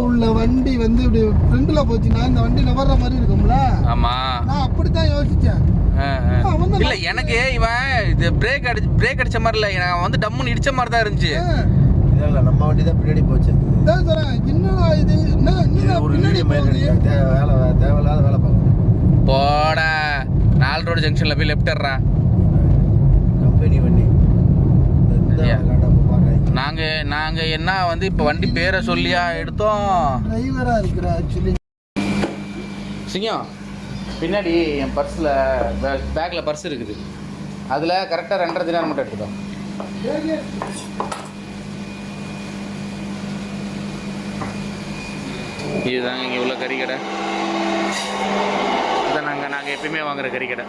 உள்ள வண்டி வந்து இப்படி ஃப்ரண்ட்ல போச்சுன்னா இந்த வண்டி நவர்ற மாதிரி இருக்கும்ல. ஆமா, நான் அப்படித்தான் யோசிச்சேன். இல்ல எனக்கு இவன் இது பிரேக் அடிச்ச மாதிரி இல்ல, நான் வந்து டம்முன்னு இடிச்ச மாதிரி தான் இருந்துச்சு. இல்ல நம்ம வண்டி தான் பின்னாடி போச்சு. அதான் சொல்றேன், என்னடா இது பின்னாடி தேவையில்லாத வேலை பார்க்கணும். போடா 4 ரோடு ஜங்ஷன்ல போய் லெஃப்ட் ஏறா. கம்பெனி வண்டி நாங்க என்ன வந்து இப்ப வண்டி பேரை சொல்லியா எடுத்தோம். டிரைவரா இருக்கிற ஆக்சுவலி சிங்கம் பின்னாடி என் பர்ஸில் பேக்கில் பர்ஸ் இருக்குது, அதில் கரெக்டாக 2.5 தினார் மட்டும் எடுத்துட்டோம். இதுதாங்க இங்கே உள்ள கறிக்கடை. இதை நாங்கள் எப்பயுமே வாங்குகிற கறிக்கடை.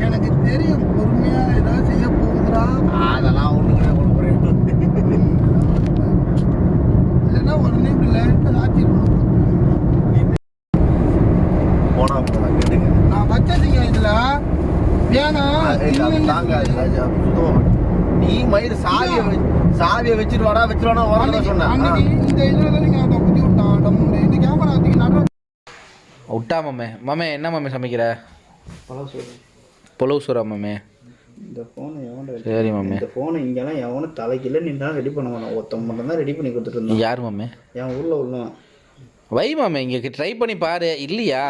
எனக்கு தெரியும் பொறுமையா ஏதாவது செய்ய போகுதுடா. அதெல்லாம் ஒண்ணு இல்லைன்னா உடனே இப்படி லைட்டா ஆச்சிருக்கணும். போனா கேட்டுங்க, நான் வச்சதுங்க இதுல நீ மயிறு சாவியை வச்சிருவாடா சொன்ன இந்த இதுல தான் நீங்க குத்தி விட்டான். இந்த கேமரா விட்டா மாமே என்ன மாமே சமைக்கிற? புலவு சோறா மாமே? இந்த ஃபோனை எவன் சரி மாமே, இந்த ஃபோனை இங்கெல்லாம் எவனும் தலைக்கில நீ தான் ரெடி பண்ண வேணாம், ஒருத்தன் மட்டும் தான் ரெடி பண்ணி கொடுத்துட்டு இருந்தான். யார் மாமே? என் ஊரில் உள்ளவன். வை மாமே, இங்கே ட்ரை பண்ணி பாரு. இல்லையா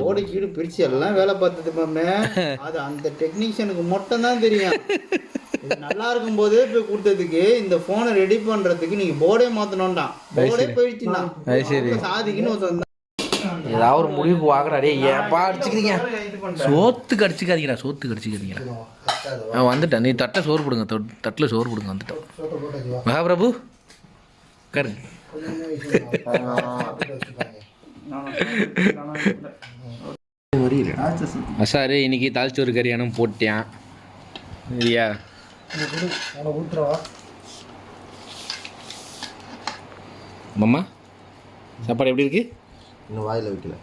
போர்டு கீடு பிரிச்சு எல்லாம் வேலை பார்த்தது மாமே, அது அந்த டெக்னீஷியனுக்கு மட்டும் தான் தெரியும். இது நல்லா இருக்கும் போதே போய் கொடுத்ததுக்கு இந்த ஃபோனை ரெடி பண்ணுறதுக்கு நீங்கள் போர்டே மாற்றணும்டான். போர்டே போயிடுச்சுன்னா சாதிக்குன்னு ஒருத்தன் ஏதாவது ஒரு முடிவுக்கு வாங்குறாடே. ஏப்பா அடிச்சுக்கிறீங்க? சோத்துக்கு அடிச்சுக்காதீங்கடா, சோத்துக்கு அடிச்சுக்காதீங்கடா. வந்துட்டேன், நீ தட்டை சோறு போடுங்க, தட்டில் சோறு போடுங்க. வந்துட்டேன் மகாபிரபு கரு. அசாரு இன்னைக்கு தாளிச்சோறு கறியானும் போட்டேன் இல்லையா? மாமா சாப்பாடு எப்படி இருக்கு? இன்னும் வாயில் வைக்கல.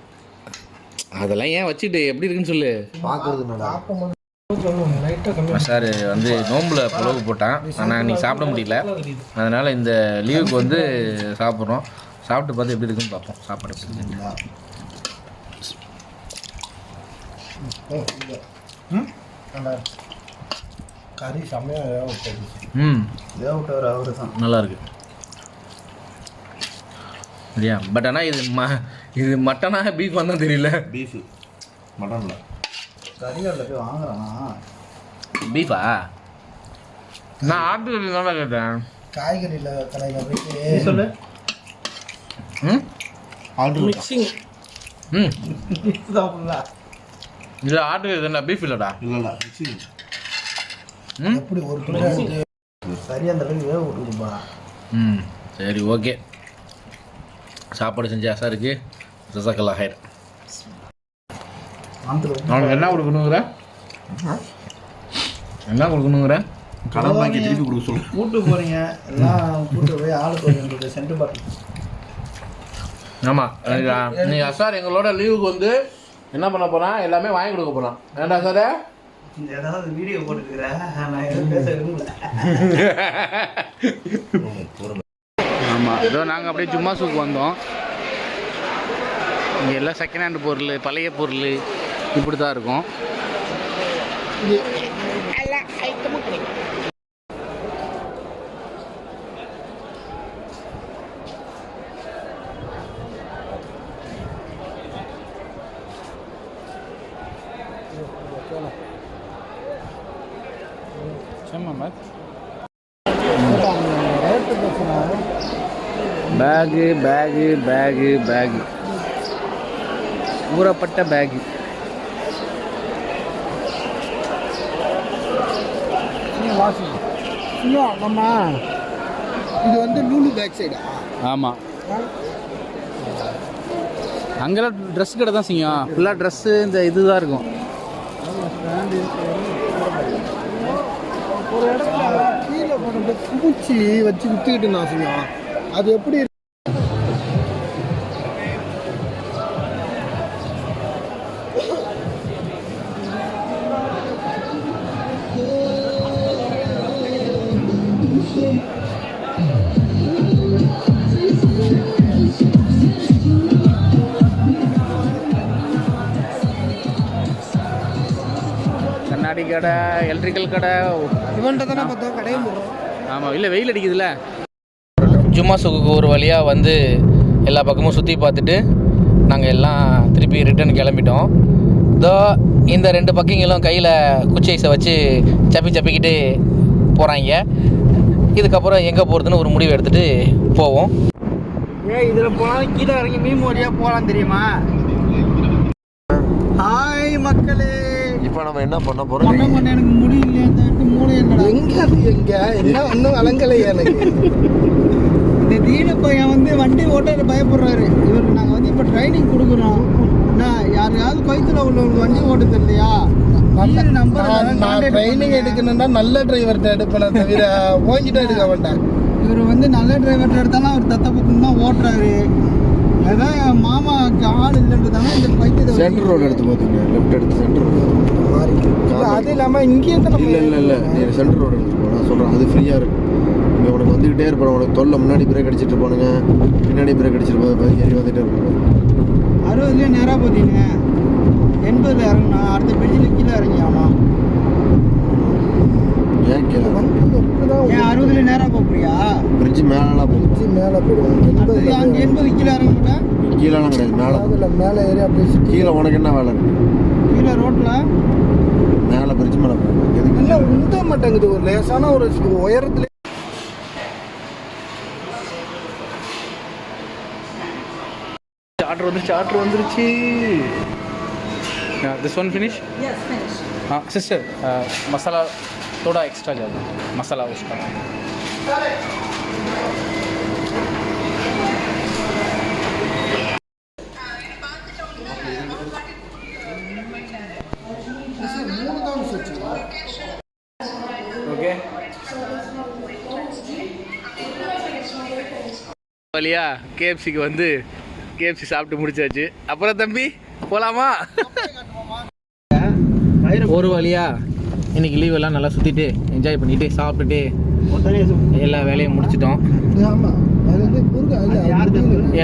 அதெல்லாம் ஏன் வச்சுட்டு எப்படி இருக்குன்னு சொல்லு. பார்க்கறது சார் வந்து நோம்பில் புலவு போட்டான், ஆனால் இன்றைக்கி சாப்பிட முடியல. அதனால் இந்த லீவுக்கு வந்து சாப்பிட்றோம். சாப்பிட்டு பார்த்து எப்படி இருக்குன்னு பார்ப்போம். சாப்பாடு எப்படி இருக்குன்னு. கறி செம்மையாக தேவட்டவர் அவரு தான் நல்லா இருக்கு இல்லையா? பட் ஆனால் இது மட்டனா பீஃப் வந்தால் தெரியல. பீஃபு மட்டனில் கறிகளில் போய் வாங்குறானா? பீஃபா? நான் ஆட்டு கறி நல்லா கேட்டேன். காய்கறியில் கடையில் போயிட்டு சொல்லு. ஆல்ரெடி மிக்சிங் இல்லை ஆட்டு கறி தானே, பீஃப் இல்லைடா. இல்லை மிக்சிங் எப்படி ஒரு கிலோ சரியா அந்த அளவுக்கு வேக விட்டுருப்பா. சரி ஓகே. சாப்பாடு செஞ்சு அசாருக்கு ஜஸாக்கல்லா ஹைர். அவனுக்கு என்ன கொடுக்கணுங்கிற? என்ன கொடுக்கணுங்கிற? கடன் வாங்கி திருப்பி கொடுக்க சொல்லு. கூட்டு போறீங்க எல்லாம், கூட்டு போய் ஆளுக்கு ஒரு சென்ட் பாட்டில். ஆமாம், நீ அசார் எங்களோட லீவுக்கு வந்து என்ன பண்ண போகிறான், எல்லாமே வாங்கி கொடுக்க போகிறான். ஏன்டா சார் ஏதாவது வீடியோ போட்டுக்கிறேன், நான் எதுவும் பேச விரும்பல. ஆமாம், இதோ நாங்கள் அப்படியே ஜும்மா சூக்கு வந்தோம். இங்கே எல்லாம் செகண்ட் ஹேண்ட் பொருள், பழைய பொருள் இப்படி தான் இருக்கும். பேகு பேகு பேகு பேகு ஊறப்பட்ட பேகு. நம்ம இது வந்து லூலு பேக் சைடா? ஆமாம், அங்கெல்லாம் ட்ரெஸ் கடை தான் செய்யும். ஃபுல்லாக ட்ரெஸ்ஸு இந்த இதுதான் இருக்கும். ஒரு இடத்துல கீழே போட்டு குமிச்சு வச்சு வித்துக்கிட்டு நான் செய்யும். அது எப்படி கண்ணாடி கடை, எலக்ட்ரிக்கல் கடை, இவன்ட்ட தானே பார்த்தோம் கடையும் போடுறோம். ஆமாம், இல்லை வெயில் அடிக்குதுல்ல. ஜும்மா சுகுக்கு ஒரு வழியாக வந்து எல்லா பக்கமும் சுற்றி பார்த்துட்டு நாங்கள் எல்லாம் திருப்பி ரிட்டர்ன் கிளம்பிட்டோம். இதோ இந்த 2 பக்கிங்களும் கையில் குச்சி ஐஸை வச்சு சப்பிக்கிட்டு போகிறாங்க. இதுக்கப்புறம் எங்கே போகிறதுன்னு ஒரு முடிவு எடுத்துகிட்டு போவோம். இதில் போனால் கீழே இறங்கி மீன் மோடியாக போகலாம் தெரியுமா? ஹாய் மக்களே, இப்போ நம்ம என்ன பண்ண போறோம்? எனக்கு முடியல, மூளை எங்க என்ன ஒன்றும் அலங்கலையா எனக்கு. இந்த தீன பையன் வந்து வண்டி ஓட்ட பயப்படுறாரு. இவருக்கு நாங்கள் வந்து இப்போ ட்ரைனிங் கொடுக்குறோம். யாரையாவது கொய்த்துல உள்ளவங்க வண்டி ஓட்ட தெரியலையா? நான் ட்ரைனிங் எடுக்கணும்னா நல்ல டிரைவர்கிட்ட எடுப்பேன், தவிர ஓங்கிட்ட எடுக்க மாட்டேன். இவர் வந்து நல்ல டிரைவர்கிட்ட எடுத்தாலும் அவர் தத்த பக்கம் தான் ஓட்டுறாரு. அதான் என் மாமாவுக்கு ஆள் இல்லைன்றதாங்க இந்த பைக்கு சென்டர் ரோடு எடுத்து பார்த்தீங்க, லெஃப்ட் எடுத்து சென்டர் ரோடு. அது இல்லாமல் இங்கேயே தான் இல்லை நீ சென்டர் ரோடு எடுத்துக்கோ. நான் சொல்கிறேன், அது ஃப்ரீயாக இருக்கும். இங்கே உனக்கு வந்துக்கிட்டே இருப்பான், உனக்கு தொல்லை. முன்னாடி பிரேக் அடிச்சிட்டு இருப்பானுங்க, பின்னாடி பிரேக் அடிச்சிட்டு ஏறி வந்துகிட்டே இருப்பாங்க. 60 நேராக போத்தீங்க, 80 இறங்கினா அடுத்த பிரிட்ஜில் கீழே இறங்கியாமா? ஏன் கீழே ஏன் 60 நேராக போறியா? பிரிட்ஜு மேலாம் போகுது, மேலே போயிடுவோம். அங்கே 80 கீழே இறங்க மாட்டேன். கீழெல்லாம் கிடையாது, மேலே. அதில் மேலே ஏறி அப்படியே கீழே உனக்கு என்ன வேலை இருக்கு? கீழே ரோட்டில் மேலே பிரிட்ஜ் மேலே போகும். எதுக்கு இல்லை உந்த மாட்டேங்குது. ஒரு லேசான ஒரு உயரத்துல ஆர்டர் வந்துருச்சு. This one finish? Yes, finished. हाँ सिस्टर, मसाला थोड़ा एक्स्ट्रा ज़्यादा, मसाला उसका. ओके வழியா கேஎஃப்சிக்கு வந்து கேஎஃப்சி சாப்பிட்டு முடிச்சாச்சு. அப்புறம் தம்பி போகலாமா? ஒரு வழியா இன்னைக்கு லீவ் எல்லாம் நல்லா சுற்றிட்டு என்ஜாய் பண்ணிட்டு சாப்பிட்டுட்டு எல்லா வேலையும் முடிச்சிட்டோம்.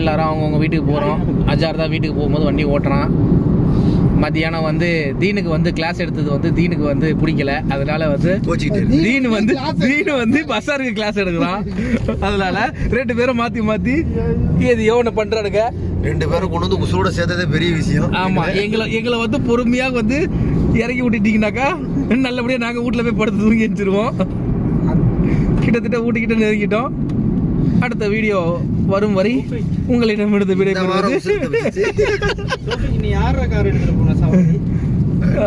எல்லாரும் அவங்கவுங்க வீட்டுக்கு போகிறோம். அஜார் தான் வீட்டுக்கு போகும்போது வண்டி ஓட்டுறான். மத்தியானம் வந்து தீனுக்கு வந்து கிளாஸ் எடுத்தது வந்து தீனுக்கு வந்து பிடிக்கல. அதனால வந்து தீனு வந்து பசாருக்கு கிளாஸ் எடுக்கிறான். அதனால 2 பேரும் மாற்றி எதையோ ஒன்று பண்ணுறானுங்க. 2 பேரும் கொண்டு வந்து உசுரோட சேர்த்ததே பெரிய விஷயம். ஆமாம், எங்களை வந்து பொறுமையாக வந்து இறக்கி விட்டுட்டீங்கன்னாக்கா நல்லபடியாக நாங்கள் வீட்டில் போய் படுத்து தூங்கி வச்சிருவோம். கிட்டத்தட்ட ஊட்டிக்கிட்ட நெருங்கிட்டோம். அடுத்த வீடியோ வரும் வரை உங்களிடமிருந்து விடைபெறுவது.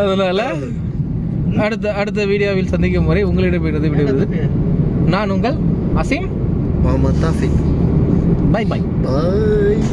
அதனால அடுத்த வீடியோவில் சந்திக்கும் வரை உங்களிடமிருந்து விடைபெறுவது நான் உங்கள் அசீம். பை. பை.